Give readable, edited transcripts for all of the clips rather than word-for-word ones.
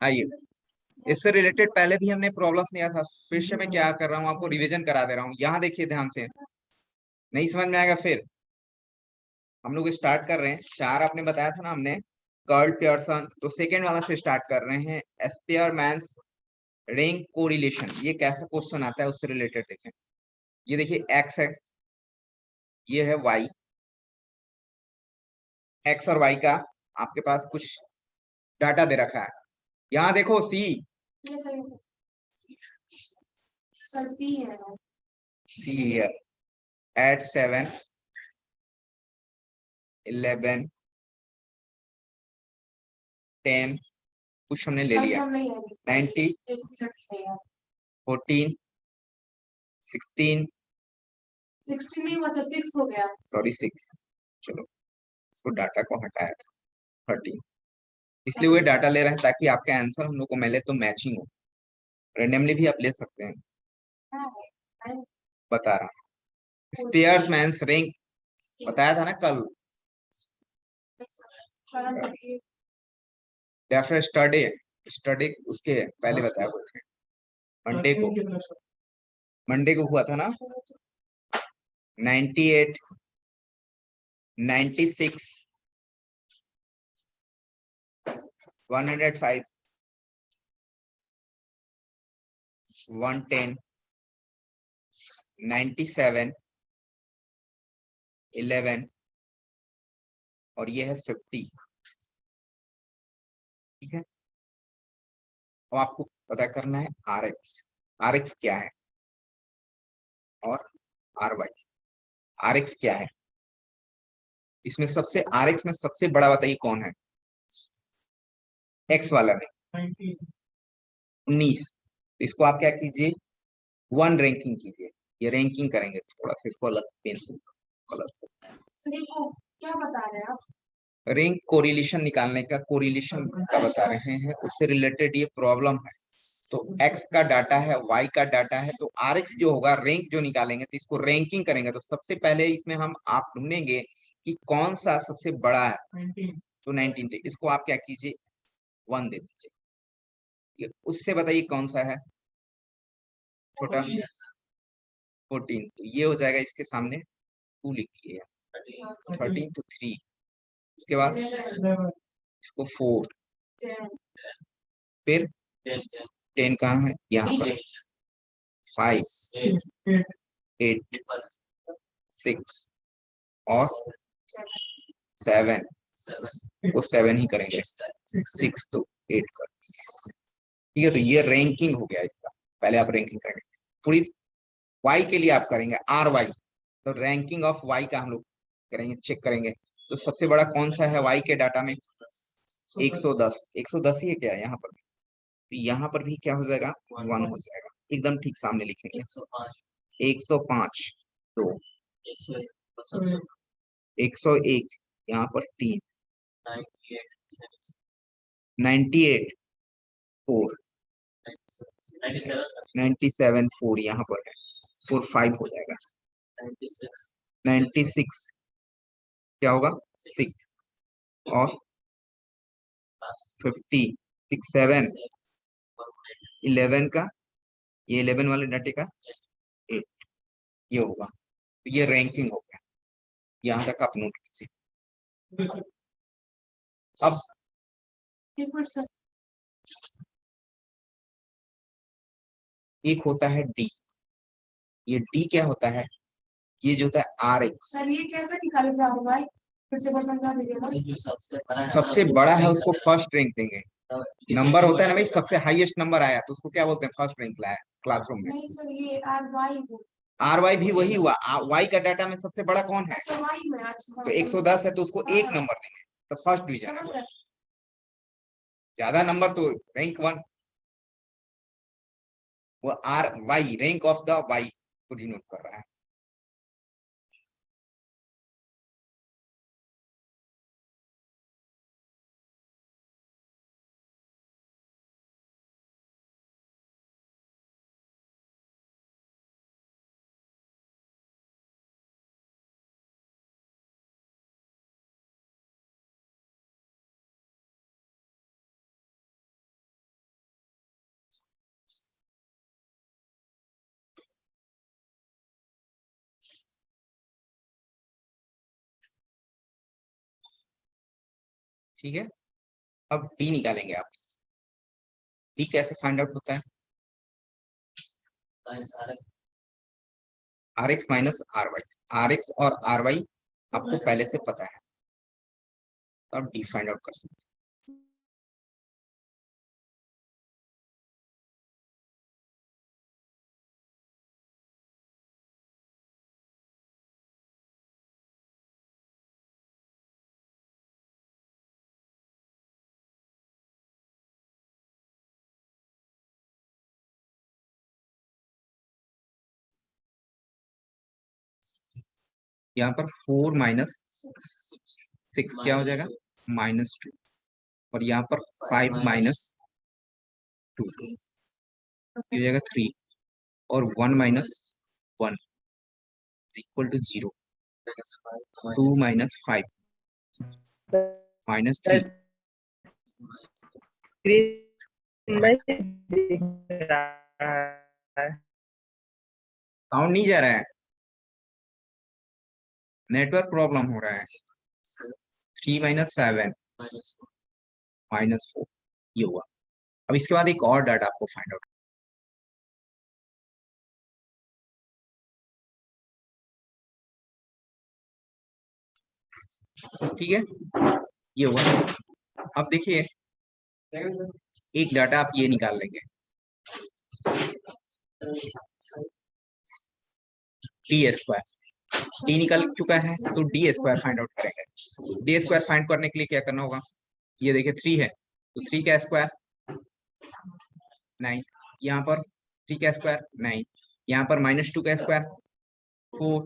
आइए, इससे रिलेटेड पहले भी हमने प्रॉब्लम दिया था, फिर से मैं क्या कर रहा हूँ आपको रिवीजन करा दे रहा हूँ। यहाँ देखिए ध्यान से, नहीं समझ में आएगा फिर हम लोग स्टार्ट कर रहे हैं। चार आपने बताया था ना हमने, कर्ल पियर्सन, तो सेकेंड वाला से स्टार्ट कर रहे हैं। स्पेयरमैन्स रिंग कोरिलेशन, ये कैसा क्वेश्चन आता है उससे रिलेटेड देखें। ये देखिए एक्स है, ये है वाई, एक्स और वाई का आपके पास कुछ डाटा दे रखा है। यहाँ देखो सी, सी हियर एट 7, 11, 10, कुछ हमने ले लिया, 90, 14, 16, 16 नहीं हुआ सर, 6 हो गया। सॉरी 6, चलो इसको डाटा को हटाया था, 13, इसलिए वो डाटा ले रहे हैं ताकि आपका आंसर हम लोग को मिले तो मैचिंग हो। रेंडमली भी आप ले सकते हैं, बता रहा हूँ। स्पेयरमैन्स रिंग बताया था ना कल, डेफर स्टडी, स्टडी उसके पहले बताया हुए थे, मंडे को, मंडे को हुआ था ना। 98, 96, 105, 110, 97, 11 और ये है 50। ठीक है, अब आपको पता करना है आर एक्स, आर एक्स क्या है और आर वाई। आर एक्स क्या है, इसमें सबसे आर एक्स में सबसे बड़ा बताइए कौन है, एक्स वाला में 19। इसको आप क्या कीजिए, 1 रैंकिंग कीजिए। ये रैंकिंग करेंगे थोड़ा सा, इसको अलग पेंसिल कलर से। क्या बता रहे हैं आप? रिंग कोरिलेशन निकालने का, कोरिलेशन का बता रहे हैं, उससे रिलेटेड ये प्रॉब्लम है। तो x का डाटा है, y का डाटा है, तो rx जो होगा रैंक जो निकालेंगे तो इसको रैंकिंग करेंगे। तो सबसे पहले इसमें हम आप ढूंढेंगे कि कौन सा सबसे बड़ा है, तो 19 थे, इसको आप क्या कीजिए 1 दे दीजिए। उससे बताइए कौन सा है छोटा, 14, तो ये हो जाएगा इसके सामने 2 लिखिए, 13 तो 3, उसके बाद इसको 4, फिर 10 कहाँ है, यहाँ पर 5, 8, 6 और 7, वो 7 ही करेंगे, 6 तो 8 कर। ठीक है, तो ये रैंकिंग हो गया इसका। पहले आप रैंकिंग करेंगे पूरी, वाई के लिए आप करेंगे आर वाई, तो रैंकिंग ऑफ वाई का हम लोग करेंगे, चेक करेंगे। तो सबसे बड़ा कौन सा है वाई के डाटा में, 110, 110 ही है क्या यहाँ पर, तो यहाँ पर भी क्या हो जाएगा 1 हो जाएगा, एकदम ठीक सामने लिखेंगे। 105, 2, 101, यहाँ पर 3, 98, 4, 97, 4 यहाँ पर है, 4, 5 हो जाएगा। 96 क्या होगा 6 और 50, 6, 7, 11 का, ये 11 वाले डाटे का 8, ये होगा। तो ये रैंकिंग हो गया, यहाँ तक आप नोट कीजिए। अब एक होता है डी, ये डी क्या होता है, ये जो होता है आर एक्स। सर ये कैसे निकाले जा रहा है, फिर से पर समझा दीजिएगा। जो सबसे बड़ा है उसको फर्स्ट रैंक देंगे। नंबर होता है ना भाई, सबसे हाईएस्ट नंबर आया तो उसको क्या बोलते हैं, फर्स्ट रैंक लाया क्लासरूम में। नहीं सर, ये आर वाई आर वाई भी वही हुआ, वाई का डाटा में सबसे बड़ा कौन है, वाई में आज तो 110 है तो उसको 1 नंबर देंगे, तो फर्स्ट डिवीजन। ज्यादा नंबर तो रैंक 1, वो R Y rank of the Y को डिनोट कर रहा है। ठीक है, अब डी निकालेंगे आप। डी कैसे फाइंड आउट होता है? R X minus R Y. R X और आर वाई आपको पहले से पता है, तो आप डी फाइंड आउट कर सकते हैं। यहाँ पर 4 माइनस 6 क्या हो जाएगा? -2। और यहाँ पर 5 माइनस 2 हो जाएगा 3। और 1 minus 1 equal to 0। 2 minus 5 minus 3। Sound नहीं जा रहा है, नेटवर्क प्रॉब्लम हो रहा है। 3 माइनस 7 -4 ये हुआ। अब इसके बाद एक और डाटा आपको फाइंड आउट। ठीक है, ये हुआ। अब देखिए एक डाटा आप ये निकाल लेंगे, डी स्क्वायर। डी निकल चुका है तो डी स्क्वायर फाइंड आउट करेंगे। डी स्क्वायर फाइंड करने के लिए क्या करना होगा? ये देखिए 3 है तो 3 का स्क्वायर 9। यहाँ पर 3 का स्क्वायर 9। यहाँ पर -2 का स्क्वायर 4।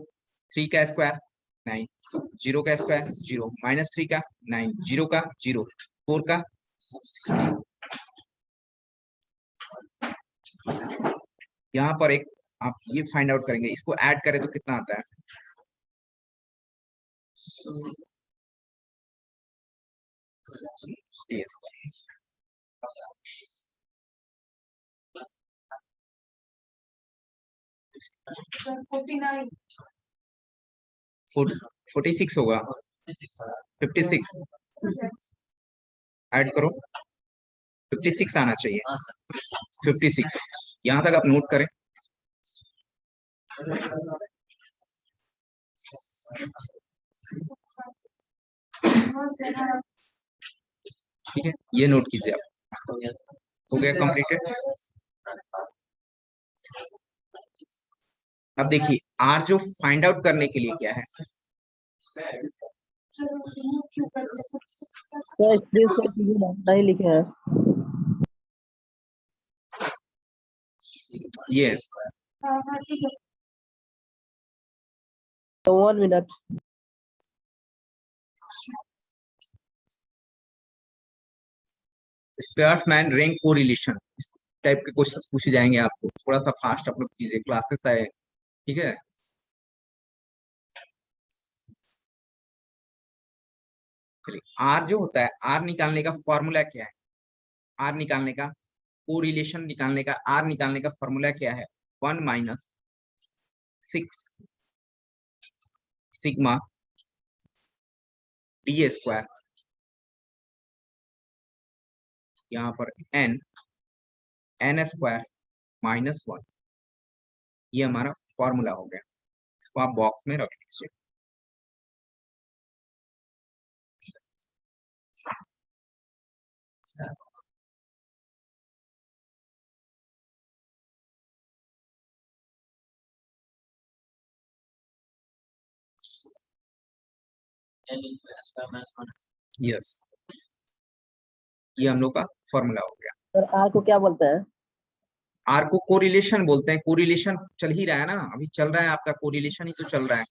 3 का स्क्वायर 9। 0 का स्क्वायर 0। -3 का 9। 0 का 0। 4 का। यहाँ पर एक आप ये फाइंड आउट करेंगे, इसको ऐड करें तो कितना आता है? सर 49 46 होगा। 56 ऐड करो, 56 आना चाहिए। 56 यहाँ तक आप नोट करें। ठीक है, ये नोट कीजिए आप। हो गया कंप्लीटेड। अब देखिए आर जो फाइंड आउट करने के लिए क्या है? नहीं लिखे हैं। ये हाँ हाँ ठीक है। 1 मिनट। स्पेयर्समैन रैंक कोरिलेशन, इस टाइप के क्वेश्चंस पूछे जाएंगे आपको। थोड़ा सा फास्ट आप लोग कीजिए, क्लासेस आए। ठीक है, चलिए आर जो होता है, आर निकालने का फॉर्मूला क्या है? आर निकालने का, कोरिलेशन निकालने का, आर निकालने का फॉर्मूला क्या है? 1 माइनस 6 सिग्मा डी स्क्वायर, यहाँ पर एन स्क्वायर -1। ये हमारा फॉर्मूला हो गया। इसको आप बॉक्स में रख लीजिए। यस, ये हम लोग का फॉर्मूला हो गया। सर आर को क्या बोलते हैं? आर को कोरिलेशन बोलते हैं। कोरिलेशन चल ही रहा है ना, अभी चल रहा है आपका कोरिलेशन ही तो चल रहा है।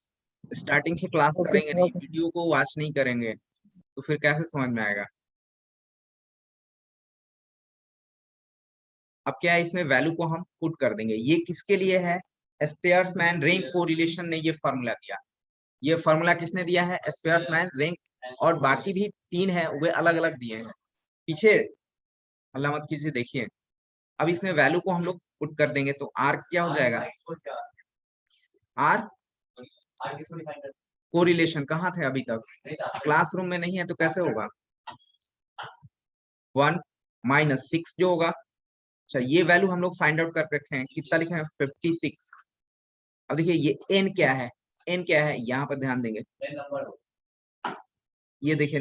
स्टार्टिंग से क्लास करेंगे नहीं, वीडियो को वॉच नहीं करेंगे तो फिर कैसे समझ में आएगा? अब क्या है, इसमें वैल्यू को हम पुट कर देंगे। ये किसके लिए है? स्पेयर्समैन रैंक कोरिलेशन ने ये फॉर्मूला दिया। ये फॉर्मूला किसने दिया है? स्पेयर्समैन रैंक। और बाकी भी 3 है, वे अलग अलग दिए हैं पीछे, अल्लाह मत कीजिए। देखिए अब इसमें वैल्यू को हम लोग पुट कर देंगे तो आर क्या हो जाएगा? आर कोरिलेशन कहाँ थे अभी तक? क्लासरूम में नहीं है तो कैसे होगा? 1 माइनस 6 जो होगा। अच्छा, ये वैल्यू हम लोग फाइंड आउट कर रखे हैं, कितना लिखे हैं 56। अब देखिए ये n क्या है, n क्या है यहाँ पर ध्यान देंगे, ये देखिए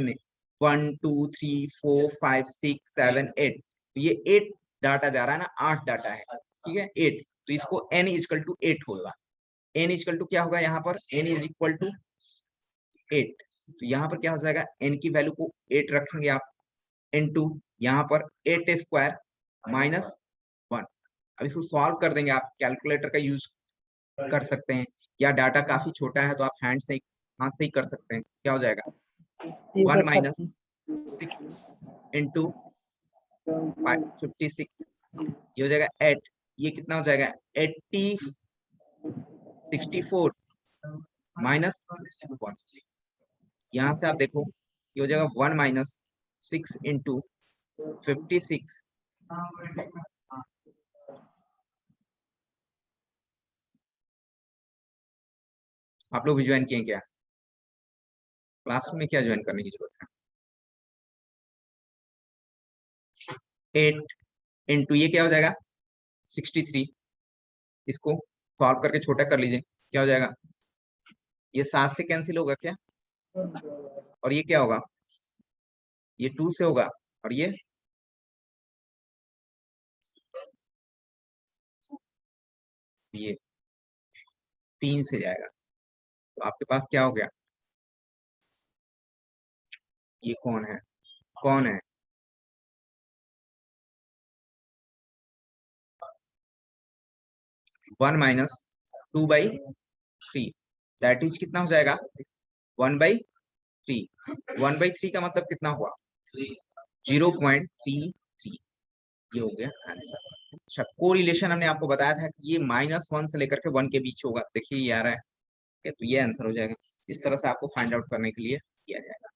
1 2 3 4 5 6 7 8, ये 8 डाटा जा रहा है ना, 8 डाटा है, ठीक है 8, तो इसको n इजकल टू 8 होगा। n इजकल टू क्या होगा यहाँ पर, n इज इक्वल टू 8, तो यहाँ पर क्या हो जाएगा, n की वैल्यू को 8 रखेंगे आप, इनटू यहाँ पर 8 स्क्वायर माइनस 1। अब इसको सॉल्व कर देंगे, आप कैलकुलेटर का यूज कर सकते हैं, या डाटा काफी छोटा है तो आप हैंड से हाथ से ही कर सकते हैं। क्या हो जाएगा 1 माइनस 6 इंटू 56, ये हो जाएगा 8, ये कितना हो जाएगा 80 64 माइनस 1। यहाँ से आप देखो ये हो जाएगा 1 माइनस 6 इंटू 56, आप लोग भी ज्वाइन किए क्या, क्लासरूम में क्या ज्वाइन करने की जरूरत है। 8 इंटू ये क्या हो जाएगा 63, इसको सॉल्व करके छोटा कर लीजिए, क्या हो जाएगा, ये 7 से कैंसिल होगा क्या, और ये क्या होगा, ये 2 से होगा, और ये 3 से जाएगा, तो आपके पास क्या हो गया, ये कौन है, कौन है 1 माइनस 2/3, दैट इज कितना हो जाएगा 1/3। 1/3 का मतलब कितना हुआ 0.33, ये हो गया आंसर। अच्छा, कोरिलेशन हमने आपको बताया था कि ये -1 से लेकर के 1 के बीच होगा, देखिए ये आ रहा है, तो ये आंसर हो जाएगा। इस तरह से आपको फाइंड आउट करने के लिए किया जाएगा।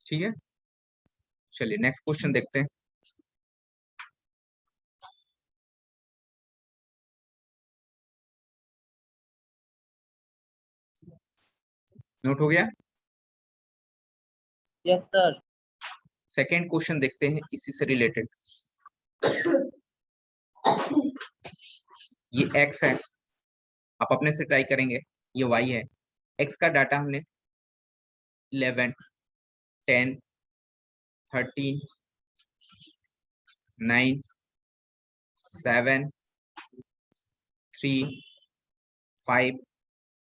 ठीक है, चलिए नेक्स्ट क्वेश्चन देखते हैं। नोट हो गया, यस सर। सेकेंड क्वेश्चन देखते हैं इसी से रिलेटेड। ये x है, आप अपने से ट्राई करेंगे, ये y है। x का डाटा हमने 11 10 13 9 7 3 5,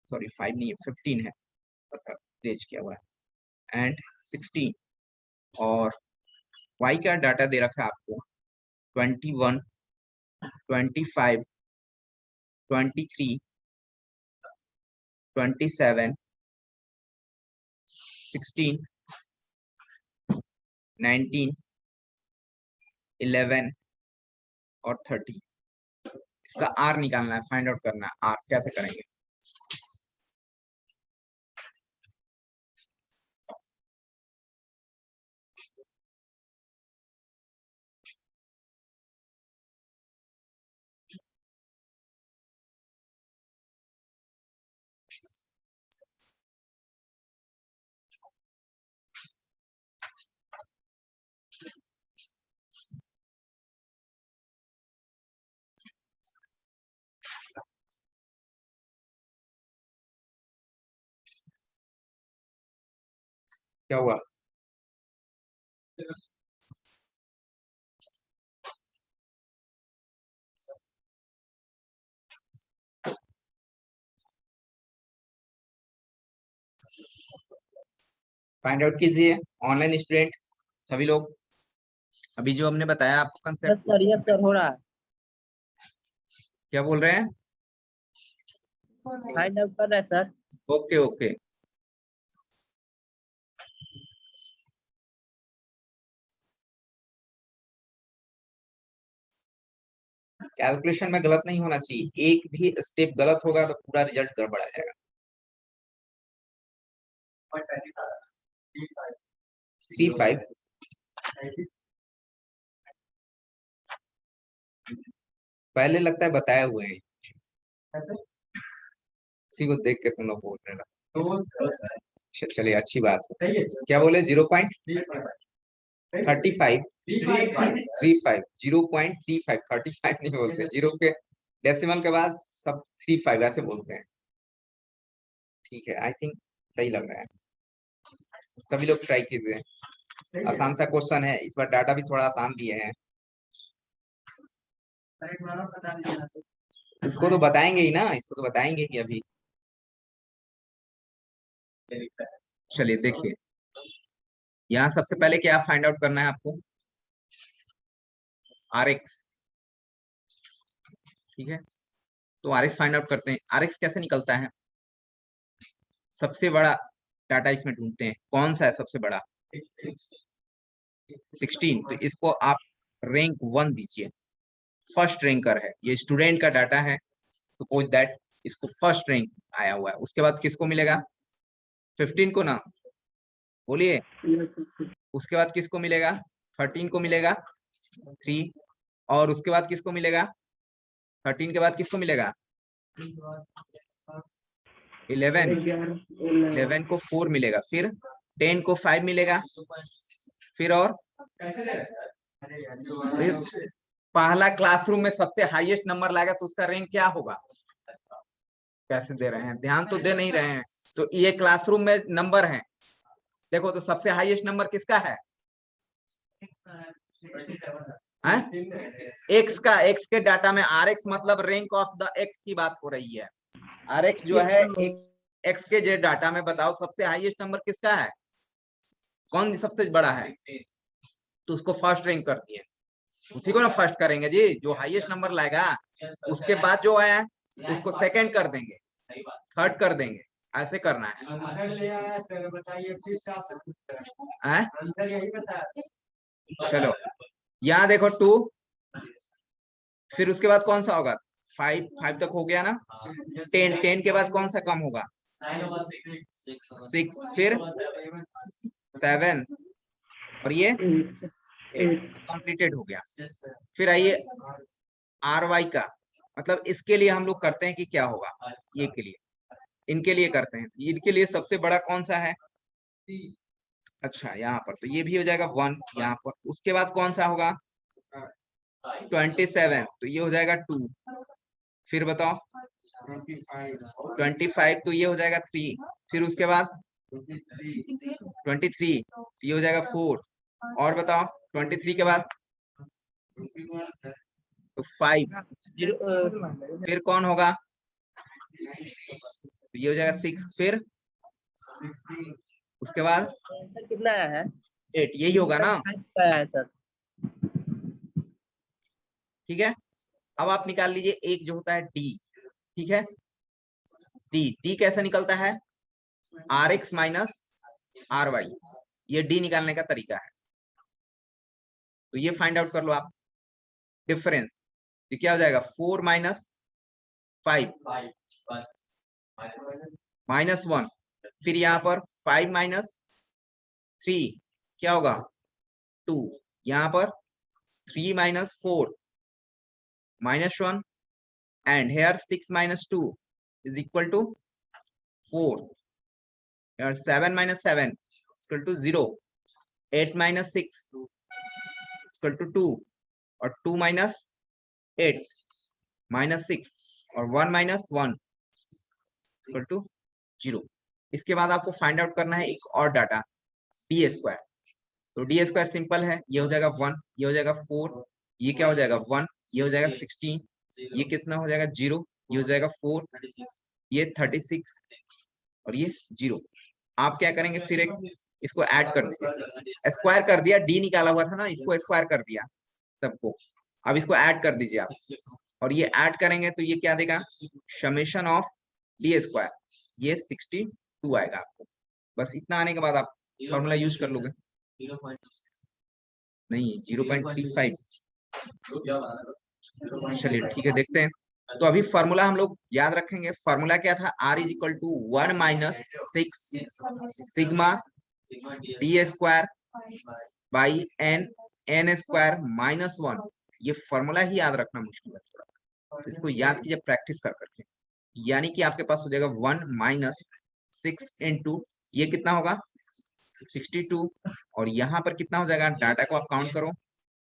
सॉरी 5 नहीं है 15 है, रेज किया हुआ है, एंड 16, और y का डाटा दे रखा है आपको 21 25 23 27 16 19 11 और 30। इसका r निकालना है, फाइंड आउट करना है, r कैसे करेंगे। क्या हुआ, फाइंड आउट कीजिए ऑनलाइन स्टूडेंट सभी लोग। अभी जो हमने बताया आपको कंसेप्ट, यस सर हो रहा है। क्या बोल रहे हैं, फाइंड आउट कर रहा है सर। Okay okay. कैलकुलेशन में गलत नहीं होना चाहिए, एक भी स्टेप गलत होगा तो पूरा रिजल्ट गड़बड़ा जाएगा। 3 5 पहले लगता है बताए हुए हैं, इसी को देख के तुम लोग बोल रहे हो। चलिए अच्छी बात है। क्या बोले 0.35 35 0.35 35 नहीं बोलते, जीरो के डेसिमल के बाद सब 35 ऐसे बोलते हैं। ठीक है, आई थिंक सही लग रहा है। सभी लोग ट्राई कीजिए, आसान सा क्वेश्चन है, इस बार डाटा भी थोड़ा आसान दिए हैं। इसको तो बताएंगे ही ना, इसको तो बताएंगे ही अभी। चलिए देखिए, यहाँ सबसे पहले क्या फाइंड आउट करना है आपको, RX। ठीक है, तो RX फाइंड आउट करते हैं। RX कैसे निकलता है, सबसे बड़ा डाटा इसमें ढूंढते हैं, कौन सा है सबसे बड़ा, 16। तो इसको आप रैंक 1 दीजिए, फर्स्ट रैंकर है, ये स्टूडेंट का डाटा है, सपोज दैट इसको फर्स्ट रैंक आया हुआ है। उसके बाद किसको मिलेगा, 15 को ना, बोलिए। उसके बाद किसको मिलेगा, 13 को मिलेगा 3, और उसके बाद किसको मिलेगा, 13 के बाद किसको मिलेगा 11 को 4 मिलेगा, फिर 10 को 5 मिलेगा, फिर और फिर पहला क्लासरूम में सबसे हाईएस्ट नंबर लाएगा तो उसका रैंक क्या होगा। कैसे दे रहे हैं, ध्यान तो दे नहीं रहे हैं। तो ये क्लासरूम में नंबर है, देखो तो सबसे हाईएस्ट नंबर किसका है, एक्स का। एक्स के डाटा में RX मतलब रैंक ऑफ द एक्स की बात हो रही है। RX जो है एक्स के जे डाटा में बताओ सबसे हाईएस्ट नंबर किसका है, कौन सबसे बड़ा है, तो उसको फर्स्ट रैंक कर दिए, उसी को ना फर्स्ट करेंगे जी, जो हाईएस्ट नंबर लाएगा। उसके बाद जो आया उसको सेकंड कर देंगे, थर्ड कर देंगे, ऐसे करना है। चलो यहाँ देखो 2, फिर उसके बाद कौन सा होगा, 5 तक हो गया ना, 10 के बाद कौन सा कम होगा, 6, फिर 7, और ये कंप्लीटेड हो गया। फिर आइए RY का, मतलब इसके लिए हम लोग करते हैं कि क्या होगा, ये के लिए, इनके लिए करते हैं, इनके लिए सबसे बड़ा कौन सा है, अच्छा यहाँ पर तो ये भी हो जाएगा 1 यहाँ पर। उसके बाद कौन सा होगा 27, तो ये हो जाएगा 2, फिर बताओ 25, तो ये हो जाएगा 3, फिर उसके बाद 23, ये हो जाएगा 4, और बताओ 23 के बाद तो 5, फिर कौन होगा, तो ये हो जाएगा 6, फिर उसके बाद कितना आया है, 8, यही होगा ना। आया है सर। ठीक है, अब आप निकाल लीजिए एक जो होता है D। ठीक है, D कैसे निकलता है, RX माइनस RY, ये D निकालने का तरीका है। तो ये फाइंड आउट कर लो आप, डिफरेंस ये क्या हो जाएगा, 4 माइनस 5 माइनस 1, फिर यहाँ पर 5 माइनस 3 क्या होगा 2, यहाँ पर 3 minus 4 minus 1, and here 6 minus 2 is equal to 4, 7 minus 7 equal to 0, 8 minus 6 equal to 2, और 2 माइनस 8 माइनस 6, और 1 माइनस 1 इक्वल टू 0। इसके बाद आपको फाइंड आउट करना है एक और डाटा, D²। तो D² सिंपल है, ये हो जाएगा 1, ये हो जाएगा 4, ये क्या हो जाएगा 1, ये हो जाएगा 16, ये कितना हो जाएगा 0, ये हो जाएगा 4, ये 36, और ये 0। आप क्या करेंगे, फिर एक इसको ऐड कर दीजिए, स्क्वायर कर दिया, D निकाला हुआ था ना, इसको स्क्वायर कर दिया सबको। अब इसको ऐड कर दीजिए आप, और ये ऐड करेंगे तो ये क्या देगा, समेशन ऑफ D², ये 62 आएगा आपको। बस इतना आने के बाद आप फॉर्मूला यूज कर लोगे, नहीं 0.35। चलिए ठीक है, देखते हैं। तो अभी फॉर्मूला हम लोग याद रखेंगे, फॉर्मूला क्या था, R is equal to 1 minus 6 sigma D² by N, N square minus 1। ये फॉर्मूला ही याद रखना मुश्किल है थोड़ा सा, तो इसको याद कीजिए प्रैक्टिस कर करके। यानी कि आपके पास हो जाएगा 1 माइनस 6 इंटू ये कितना होगा 62, और यहाँ पर कितना हो जाएगा, डाटा को आप काउंट करो,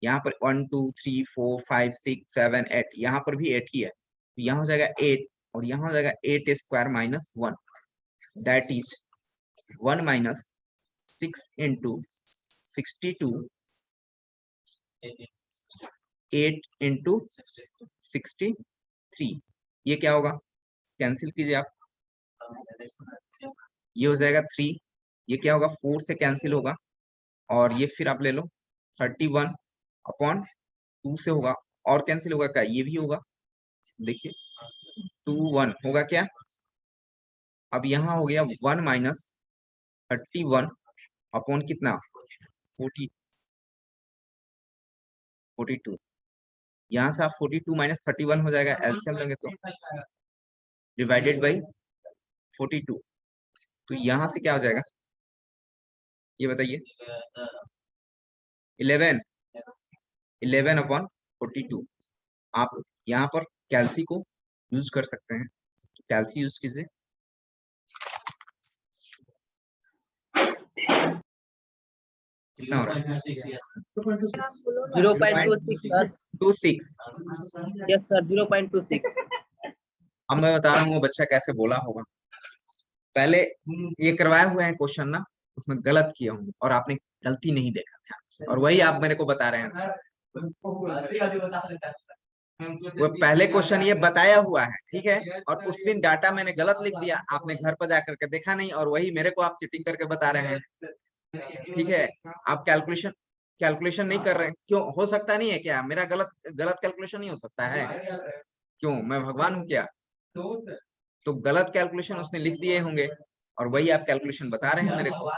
यहाँ पर 1 2 3 4 5 6 7 8, यहाँ पर भी 8 ही है, तो यहाँ हो जाएगा 8, और यहाँ हो जाएगा 8 square minus 1, that is 1 minus 6 into 62, 8 into 63, ये क्या होगा, कैंसिल कीजिए आप, ये हो जाएगा 3, ये क्या होगा 4 से कैंसिल होगा, और ये फिर आप ले लो 31 अपॉन 2 से होगा, और कैंसिल होगा क्या, ये भी होगा, देखिए 2 1 होगा क्या, अब यहाँ हो गया 1 माइनस 31 अपॉन कितना 42, यहाँ से आप 42 माइनस 31 हो जाएगा, एलसीएम लेंगे तो डिवाइडेड बाई 42, तो यहाँ से क्या हो जाएगा, ये बताइए 11 अपॉन 42। आप यहाँ पर कैल्सी को यूज कर सकते हैं, कैल्सी यूज कीजिए, कितना हो रहा है 0.26 सर। 26। Yes sir 0.26। अब मैं बता रहा हूँ वो बच्चा कैसे बोला होगा, पहले ये करवाए हुए हैं क्वेश्चन ना, उसमें गलत किया हूँ और आपने गलती नहीं देखा था, और वही आप मेरे को बता रहे हैं, वो पहले क्वेश्चन ये बताया हुआ है, ठीक है, और उस दिन डाटा मैंने गलत लिख दिया, आपने घर पर जाकर के देखा नहीं, और वही मेरे को आप चीटिंग करके बता रहे हैं, ठीक है, आप कैलकुलेशन नहीं कर रहे हैं, क्यों, हो सकता नहीं है क्या मेरा गलत कैलकुलेशन नहीं हो सकता है, क्यों मैं भगवान हूँ क्या, तो गलत कैलकुलेशन उसने लिख दिए होंगे, और वही आप कैलकुलेशन बता रहे हैं मेरे को,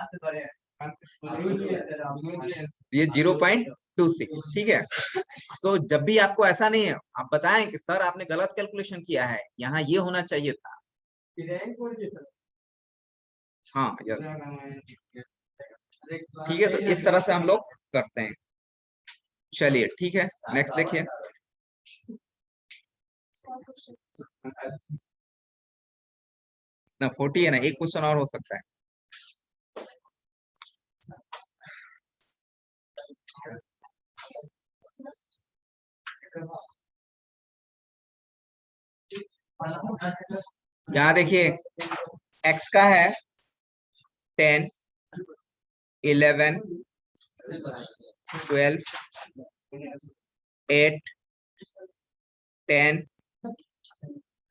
ये 0.26, ठीक है, तो जब भी आपको ऐसा नहीं है आप बताएं कि सर आपने गलत कैलकुलेशन किया है, यहाँ ये होना चाहिए था, हाँ ठीक है, तो इस तरह से हम लोग करते हैं, चलिए ठीक है, नेक्स्ट देखिए, ना 40 है ना, एक क्वेश्चन और हो सकता है, यहाँ देखिए x का है 10 11 12 8 10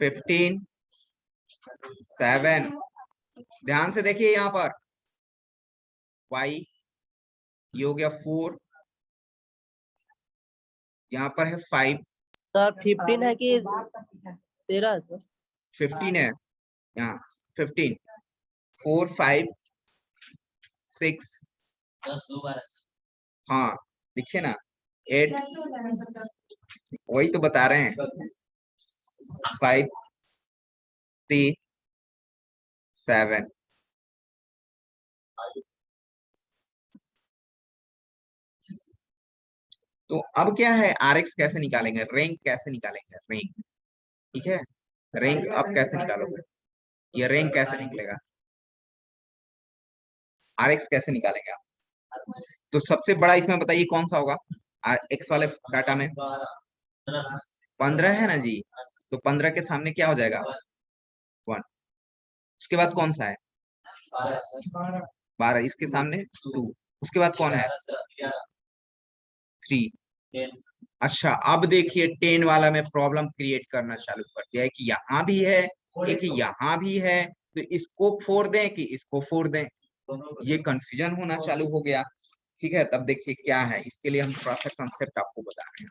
15 7, ध्यान से देखिए यहाँ पर y, ये हो गया 4, यहाँ पर है 5, सर 15 है कि 13 है सर? 15 है, यहाँ 15, 4 5 6, हाँ देखिए ना 8, कैसे हो जाएगा सर 10? वही तो बता रहे हैं, 5 3 7, तो अब क्या है, RX कैसे निकालेंगे, रैंक कैसे निकालेंगे, रैंक, ठीक है, रैंक अब कैसे निकालोगे, ये रैंक कैसे निकलेगा, RX कैसे निकालेंगे आप, तो सबसे बड़ा इसमें बताइए कौन सा होगा, X वाले डाटा में 15 है ना जी, तो 15 के सामने क्या हो जाएगा 1, उसके बाद कौन सा है 12, इसके सामने 2, उसके बाद कौन है 3, अच्छा अब देखिए 10 वाला में प्रॉब्लम क्रिएट करना चालू कर दिया है कि यहाँ भी है, एक यहाँ भी है, तो इसको फोड़ दें कि इसको फोड़ दें, ये कंफ्यूजन होना चालू हो गया, ठीक है, तब देखिए क्या है, इसके लिए हम थोड़ा सा कंसेप्ट आपको बता रहे हैं,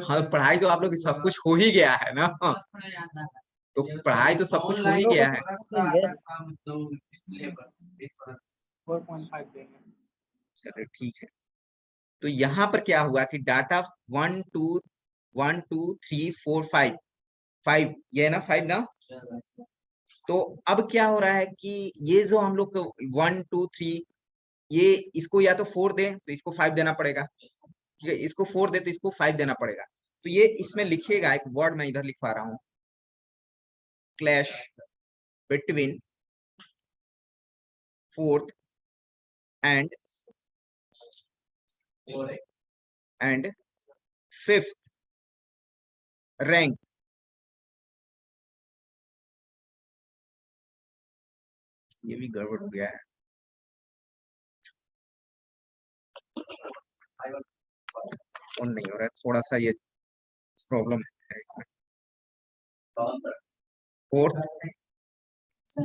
हाँ पढ़ाई तो आप लोग सब कुछ हो ही गया है ना, तो पढ़ाई तो सब कुछ हो ही गया है, 4.5 देंगे। चलो ठीक है, तो यहाँ पर क्या हुआ कि डाटा 1 2 1 2 3 4 5 5, ये है ना 5 ना, तो अब क्या हो रहा है कि ये जो हम लोग 1 2 3, ये इसको या तो 4 दे तो इसको 5 देना पड़ेगा, ठीक है, इसको 4 दे तो इसको 5 देना पड़ेगा। तो ये इसमें लिखिएगा, एक वर्ड मैं इधर लिखवा रहा हूँ, clash between fourth and fifth rank. ये भी गड़बड़ हो गया है, ऑन नहीं हो रहा है, थोड़ा सा ये प्रॉब्लम है इसमें। फोर्थ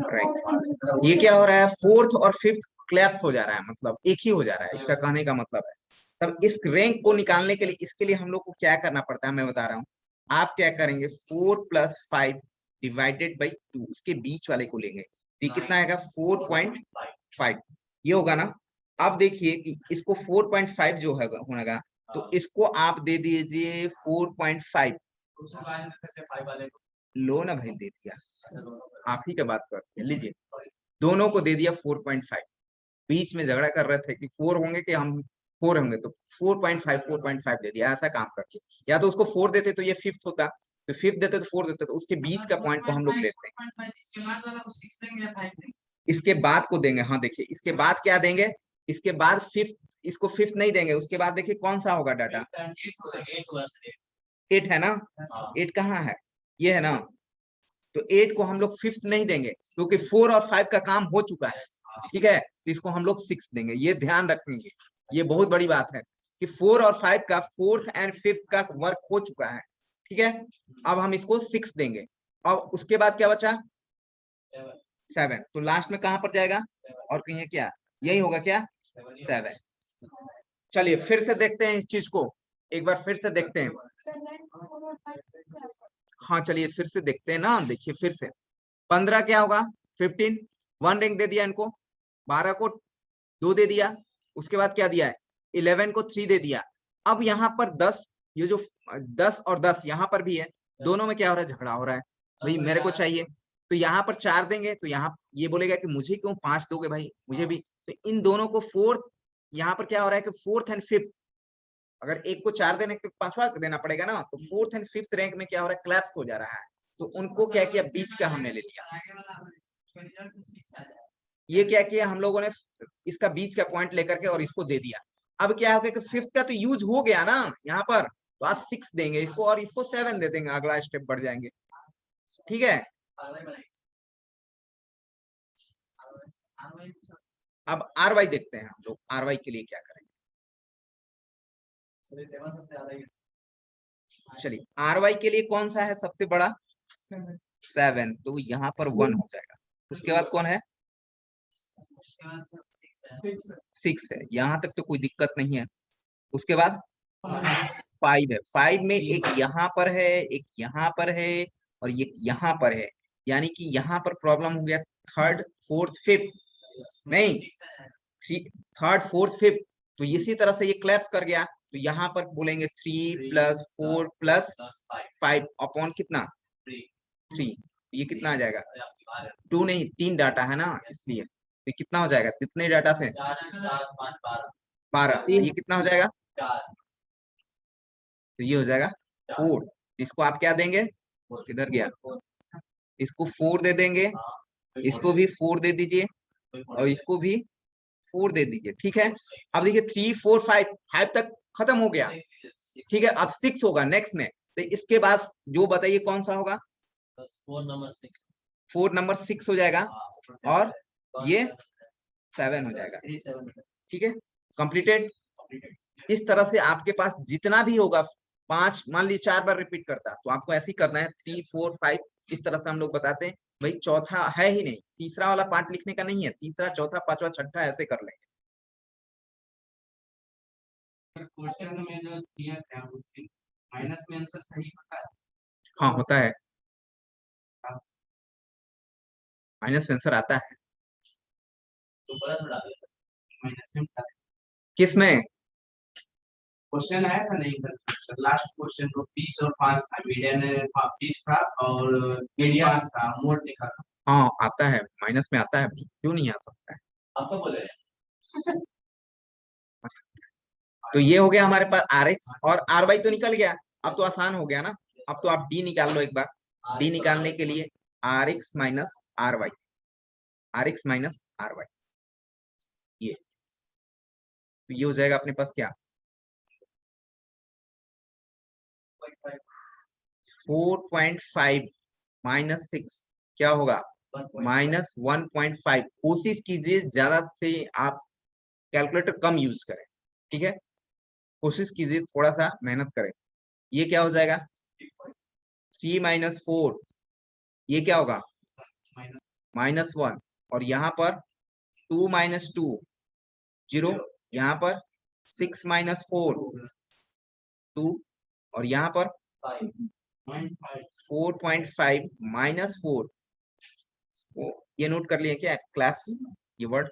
रैंक, ये क्या हो रहा है, फोर्थ और फिफ्थ क्लैप्स हो जा रहा है, मतलब एक ही हो जा रहा है, इसका कहने का मतलब है। तब इस रैंक को निकालने के लिए, इसके लिए हम लोग को क्या करना पड़ता है, मैं बता रहा हूँ। आप क्या करेंगे, 4 + 5 डिवाइडेड बाई 2, उसके बीच वाले को लेंगे, तो ये कितना आएगा, 4.5, ये होगा ना। अब देखिए कि इसको 4.5 जो है होगा, तो इसको आप दे दीजिए 4.5, लो ना भाई, दे दिया, आप ही का बात करते हैं, लीजिए, दोनों को दे दिया 4.5। बीच में झगड़ा कर रहे थे कि 4 होंगे कि हम 4 होंगे, तो 4.5 दे दिया, ऐसा काम करके। या तो उसको 4 देते तो ये फिफ्थ होता, तो फिफ्थ देते तो 4 देते, तो उसके बीच का पॉइंट को हम लोग लेते हैं। इसके बाद को देंगे, हाँ देखिए, इसके बाद क्या देंगे, इसके बाद फिफ्थ, इसको फिफ्थ नहीं देंगे, उसके बाद देखिए कौन सा होगा डाटा, 8 है ना, 8 कहाँ है, ये है ना, तो 8 को हम लोग फिफ्थ नहीं देंगे, क्योंकि 4 और 5 का काम हो चुका है, ठीक है, तो इसको हम लोग 6 देंगे, ये ध्यान रखेंगे, ये बहुत बड़ी बात है कि 4 और 5 का, फोर्थ एंड फिफ्थ का वर्क हो चुका है, ठीक है। अब हम इसको 6 देंगे, और उसके बाद क्या बचा, 7, तो लास्ट में कहां पर जाएगा, और कहीं क्या, यही होगा क्या, 7। चलिए फिर से देखते हैं इस चीज को, एक बार फिर से देखते हैं, हाँ चलिए फिर से देखते हैं ना, देखिए फिर से, 15 क्या होगा, 15, 1 रैंक दे दिया इनको, 12 को 2 दे दिया, उसके बाद क्या दिया है, 11 को 3 दे दिया। अब यहाँ पर 10, ये जो 10 और 10 यहाँ पर भी है, दोनों में क्या हो रहा है, झगड़ा हो रहा है, भाई मेरे को चाहिए, तो यहाँ पर 4 देंगे, तो यहाँ ये बोलेगा कि मुझे क्यों 5 दोगे भाई, मुझे भी, तो इन दोनों को फोर्थ, यहाँ पर क्या हो रहा है कि फोर्थ एंड फिफ्थ, अगर एक को 4 देने तो 5वां देना पड़ेगा ना, तो फोर्थ एंड फिफ्थ रैंक में क्या हो रहा है, क्लैप्स हो जा रहा है, तो उनको क्या किया, बीच का हमने ले लिया, ये क्या किया हम लोगों ने, इसका बीच का पॉइंट लेकर के और इसको दे दिया। अब क्या हो गया कि फिफ्थ का तो यूज हो गया ना यहाँ पर, तो आप 6 देंगे इसको, और इसको 7 दे देंगे, अगला स्टेप बढ़ जाएंगे, ठीक है। अब आर वाई देखते हैं हम लोग, आर वाई के लिए क्या करेंगे, चलिए आर वाई के लिए कौन सा है सबसे बड़ा, 7, तो यहाँ पर 1 हो जाएगा, उसके बाद कौन है, 6 है, यहाँ तक तो कोई दिक्कत नहीं है, उसके बाद 5 है, 5 में एक यहाँ पर है, एक यहाँ पर है, और ये यहाँ पर है, यानी कि यहाँ पर प्रॉब्लम हो गया, थर्ड फोर्थ फिफ्थ नहीं, थर्ड फोर्थ फिफ्थ, तो इसी तरह से ये क्लैप्स कर गया, तो यहाँ पर बोलेंगे 3 + 4 + 5 अपॉन कितना, 3, ये कितना आ जाएगा, 2 नहीं 3 डाटा है ना, इसलिए तो कितना हो जाएगा, कितने डाटा से, 12, ये कितना हो जाएगा, तो ये हो जाएगा 4, इसको आप क्या देंगे, किधर गया, इसको 4 दे देंगे, इसको भी 4 दे दीजिए, और इसको भी 4 दे दीजिए, ठीक है। अब देखिए 3 4 5, 5 तक खत्म हो गया, ठीक है, अब 6 होगा नेक्स्ट में, तो इसके बाद जो बताइए कौन सा होगा, 4 नंबर 6 हो जाएगा, और ये 7 हो जाएगा, ठीक है, कंप्लीटेड। इस तरह से आपके पास जितना भी होगा, 5 मान लीजिए 4 बार रिपीट करता, तो आपको ऐसे ही करना है, 3 4 5, इस तरह से हम लोग बताते हैं, भाई चौथा है ही नहीं, तीसरा वाला पार्ट लिखने का नहीं है, तीसरा चौथा पांचवा छठा ऐसे कर लेंगे। क्वेश्चन में जो दिया था उसके माइनस में आंसर सही होता है, हाँ होता है, माइनस आंसर आता है, तो माइनस में किसमें क्वेश्चन आया था, नहीं लास्ट क्वेश्चन तो 20 और 5 था, मीडियन 20 था और मीडियन था, मोड लिखा था, हाँ आता है, माइनस में आता है भाई, क्यों नहीं आ सकता है। आपको बोले तो ये हो गया हमारे पास आर एक्स और आर वाई तो निकल गया। अब तो आसान हो गया ना। अब तो आप डी निकाल लो एक बार। डी निकालने के लिए R X minus R Y, R X minus R Y, ये तो ये हो जाएगा अपने पास क्या 4.5 माइनस 6 क्या होगा माइनस 1.5। कोशिश कीजिए ज्यादा से आप कैलकुलेटर कम यूज करें, ठीक है। कोशिश कीजिए थोड़ा सा मेहनत करें। ये क्या हो जाएगा 3 - 4, ये क्या होगा -1। और यहाँ पर 2 - 2 0, यहाँ पर 6 - 4 2, और यहाँ पर 4.5 - 4। ये नोट कर लिए क्या क्लास, ये वर्ड।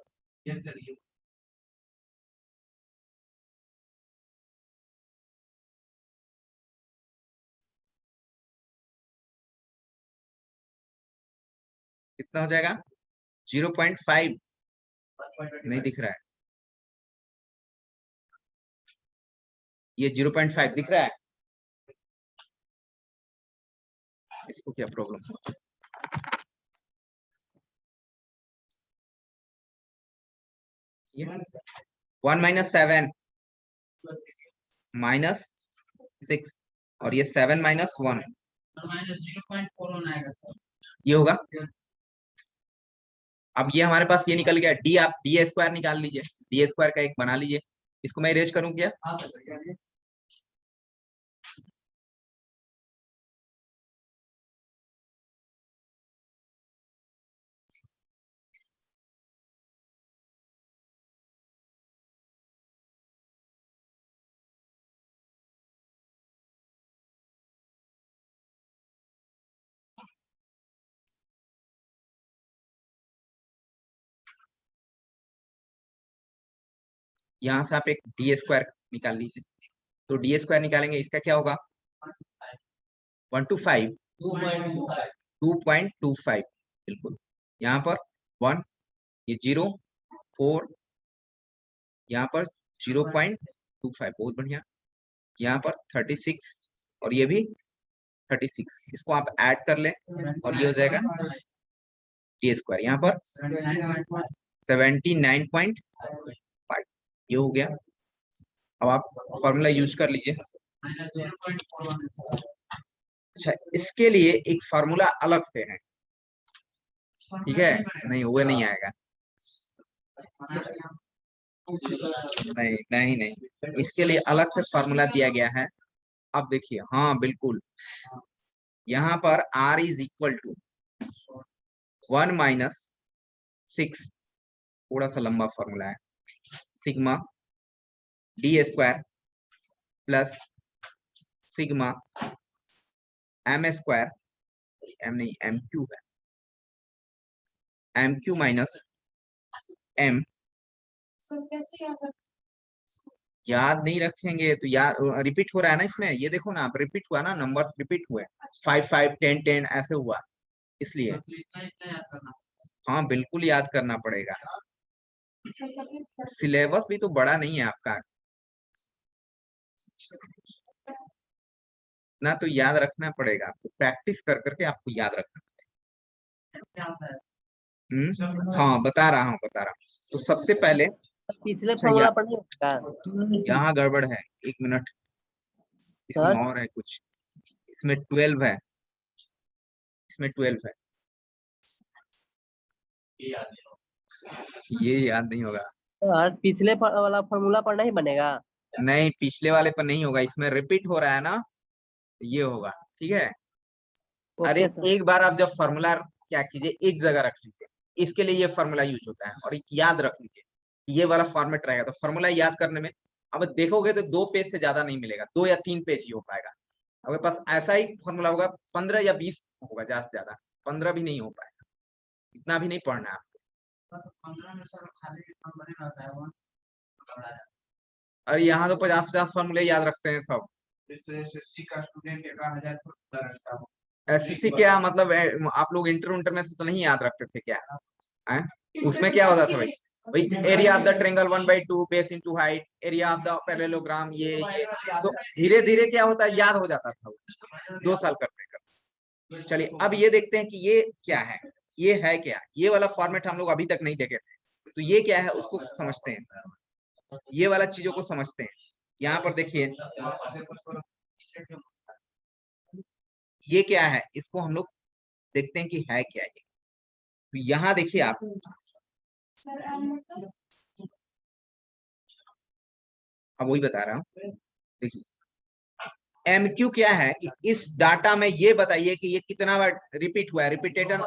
कितना हो जाएगा 0.5, नहीं दिख रहा है, ये 0.5 दिख रहा है। इसको क्या प्रॉब्लम है, ये 1 - 7 -6, और ये 7 - 1 ये होगा। अब ये हमारे पास ये निकल गया डी, आप डी स्क्वायर निकाल लीजिए, डी स्क्वायर का एक बना लीजिए। इसको मैं इरेज करूं क्या यहाँ से आप एक डी स्क्वायर निकाल लीजिए। तो डी स्क्वायर निकालेंगे, इसका क्या होगा 1/5 2.25 बिल्कुल। यहाँ पर 1, ये 0 4, यहाँ पर 0.25 बहुत बढ़िया। यहाँ पर 36 और ये भी 36, इसको आप ऐड कर लें और ये हो जाएगा डी स्क्वायर। यहाँ पर 79.5 ये हो गया। अब आप फॉर्मूला यूज कर लीजिए। अच्छा, इसके लिए एक फॉर्मूला अलग से है, ठीक है। नहीं वो नहीं आएगा, नहीं नहीं नहीं, इसके लिए अलग से फॉर्मूला दिया गया है। अब देखिए, हाँ बिल्कुल, यहाँ पर r इज इक्वल टू 1 - 6, थोड़ा सा लंबा फॉर्मूला है, sigma D square plus sigma M square, M नहीं एम क्यू है, M Q minus M. Sir कैसे याद रखें? याद नहीं रखेंगे तो याद रिपीट हो रहा है ना इसमें, ये देखो ना, आप रिपीट हुआ ना, नंबर्स रिपीट हुए 5 5 10 10 ऐसे हुआ, इसलिए हाँ बिल्कुल याद करना पड़ेगा। तो सर सिलेबस भी तो बड़ा नहीं है आपका ना, तो याद रखना पड़ेगा आपको, प्रैक्टिस कर करके आपको याद रखना। हाँ बता रहा हूँ। तो सबसे पहले पिछले अच्छा, फॉर्मूला पढ़ने का यहाँ गड़बड़ है, 1 मिनट, इसमें सर। और है कुछ, इसमें 12 है, इसमें 12 है, ये याद नहीं होगा। सर पिछले वाला फॉर्मूला पढ़ना ही बनेगा। नहीं पिछले वाले पर नहीं होगा, इसमें रिपीट हो रहा है ना, ये होगा, ठीक है। अरे ओके सर। एक बार आप जब फॉर्मूला क्या कीजिए एक जगह रख लीजिए, इसके लिए ये फॉर्मूला यूज होता है, और एक याद रख लीजिए, ये वाला फॉर्मेट रहेगा। तो फॉर्मूला याद करने में अब देखोगे तो 2 पेज से ज्यादा नहीं मिलेगा, 2 या 3 पेज ही हो पाएगा। आपके पास ऐसा ही फॉर्मूला होगा 15 या 20 होगा, ज्यादा से ज्यादा 15 भी नहीं हो पाएगा, इतना भी नहीं पढ़ना है आपको। अरे यहाँ तो 50 50 फॉर्मूले याद रखते हैं सब। एससीसी क्या मतलब आप लोग इंटर में से तो नहीं याद रखते थे क्या? हैं? उसमें क्या होता था भाई? भाई area of the triangle 1/2 base into height, area of the parallelogram, ये तो धीरे धीरे क्या होता है, याद हो जाता था वो, 2 साल करते करते। चलिए अब ये देखते हैं कि ये क्या है, ये है क्या, ये वाला फॉर्मेट हम लोग अभी तक नहीं देखे थे, तो ये क्या है उसको समझते हैं, ये वाला चीजों को समझते हैं। यहाँ पर देखिए ये क्या है, इसको हम लोग देखते हैं कि है क्या ये। तो यहाँ देखिए आप, सर मतलब अब वही बता रहा हूँ, देखिए एमक्यू क्या है कि इस डाटा में ये बताइए कि ये कितना बार रिपीट हुआ है, रिपीटेशन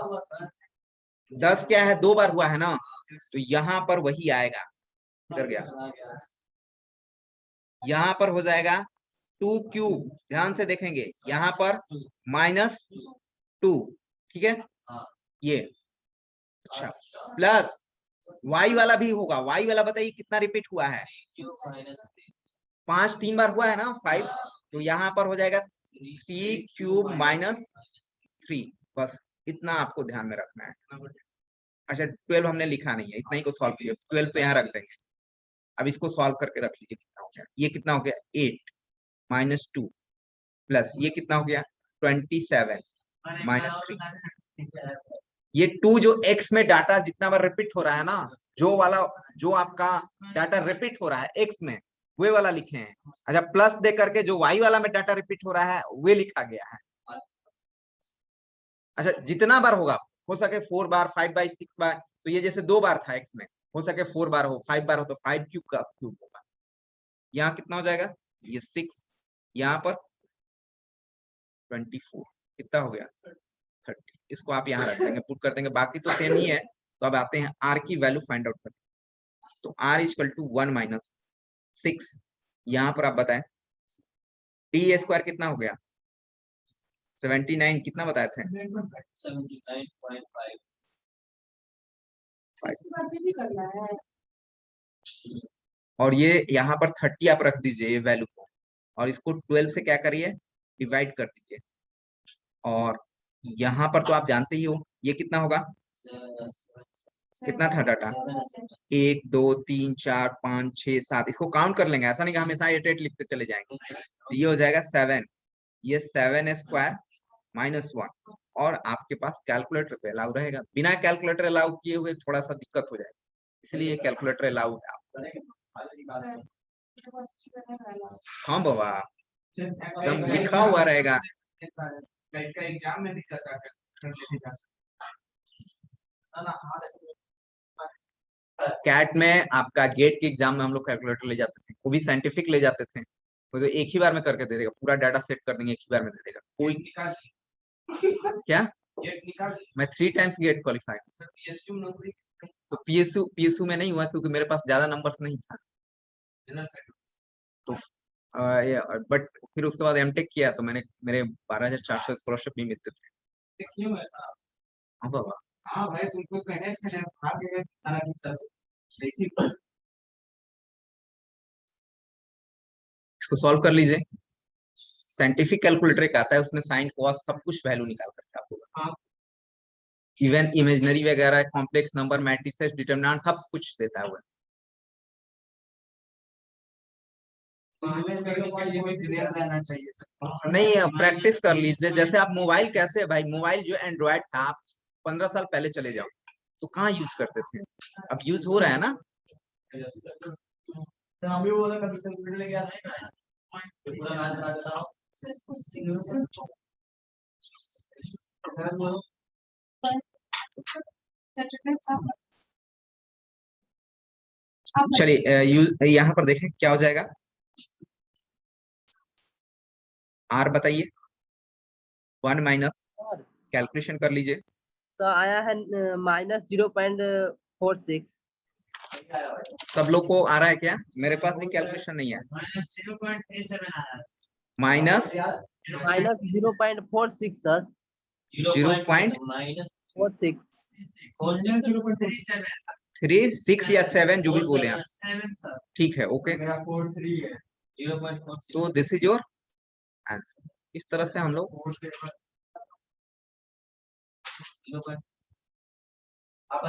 10 क्या है, 2 बार हुआ है ना, तो यहाँ पर वही आएगा, इधर गया, यहाँ पर हो जाएगा 2 क्यूब, ध्यान से देखेंगे यहाँ पर -2, ठीक है ये, अच्छा प्लस y वाला भी होगा, y वाला बताइए कितना रिपीट हुआ है, 5 3 बार हुआ है ना 5, तो यहाँ पर हो जाएगा 3 क्यूब -3, बस इतना आपको ध्यान में रखना है। अच्छा 12 हमने लिखा नहीं है, इतना ही को सॉल्व कीजिए, 12 तो यहाँ रख देंगे। अब इसको सॉल्व करके रख लीजिए, कितना हो गया, ये कितना हो गया 8 -2 प्लस ये कितना हो गया 27 -3, ये 2 जो x में डाटा जितना बार रिपीट हो रहा है ना, जो वाला जो आपका डाटा रिपीट हो रहा है x में, वे वाला लिखे हैं। अच्छा प्लस दे करके जो y वाला में डाटा रिपीट हो रहा है वे लिखा गया है। अच्छा जितना बार होगा, हो सके 4 बार 5 बार 6 बार, तो ये जैसे 2 बार था x में, हो सके 4 बार हो 5 बार हो, तो 5 क्यूब का क्यूब होगा। यहाँ कितना हो जाएगा, ये 6, यहाँ पर 24, कितना हो गया 30, इसको आप यहाँ रख देंगे, पुट कर देंगे, बाकी तो सेम ही है। तो अब आते हैं r की वैल्यू फाइंड आउट करते हैं, तो r = 1 - 6, यहाँ पर आप बताएं d² कितना हो गया 79, कितना बताए थे 79.5। इसके बाद ये भी करना है। और ये यहाँ पर 30 आप रख दीजिए ये वैल्यू को, और इसको 12 से क्या करिए डिवाइड कर दीजिए, और यहाँ पर तो आप जानते ही हो ये कितना होगा, कितना था डाटा 1 2 3 4 5 6 7, इसको काउंट कर लेंगे, ऐसा नहीं कि हमेशा 8 लिखते चले जाएंगे, तो ये हो जाएगा 7, ये 7² -1, और आपके पास कैलकुलेटर तो अलाउ रहेगा, बिना कैलकुलेटर अलाउ किए हुए थोड़ा सा दिक्कत हो जाएगा, इसलिए कैलकुलेटर अलाउ है आप। हाँ बाबा एकदम लिखा हुआ रहेगा, एग्जाम में दिक्कत आता कैट में, आपका गेट के एग्जाम में हम लोग कैलकुलेटर ले जाते थे, वो भी साइंटिफिक ले जाते थे, वो तो एक ही बार में करके दे देगा, पूरा डाटा सेट कर देंगे एक ही बार में दे देगा, कोई क्या मैं 3 टाइम्स गेट क्वालिफाई, तो पीएसयू में नहीं हुआ क्योंकि मेरे पास ज्यादा नंबर्स नहीं था, तो बट फिर उसके बाद एमटेक किया तो मैंने, मेरे 12,400 स्कॉलरशिप भी मिलते थे। हाँ बाबा, हाँ भाई तुमको कहे थे इसको सॉल्व कर लीजिए, साइंटिफिक कैलकुलेटर एक आता है, उसमें साइन कॉस सब कुछ वैल्यू निकाल करके आपको, इवन इमेजिनरी वगैरह कॉम्प्लेक्स नंबर मैट्रिसेस डिटरमिनेंट सब कुछ देता है वो। नहीं प्रैक्टिस कर लीजिए, जैसे आप मोबाइल कैसे है भाई, मोबाइल जो एंड्रॉइड था आप 15 साल पहले चले जाओ तो कहाँ यूज करते थे, अब यूज हो रहा है ना। चलिए यहाँ पर देखें क्या हो जाएगा, आर बताइए 1 माइनस, कैलकुलेशन कर लीजिए, तो आया है -0.46। सब लोग को आ रहा है क्या, मेरे पास भी कैलकुलेशन नहीं है, माइनस -0.46 सर, 0.36 या 7 जो भी बोले आप, ठीक है ओके, तो दिस इज योर आंसर। इस तरह से हम लोग आप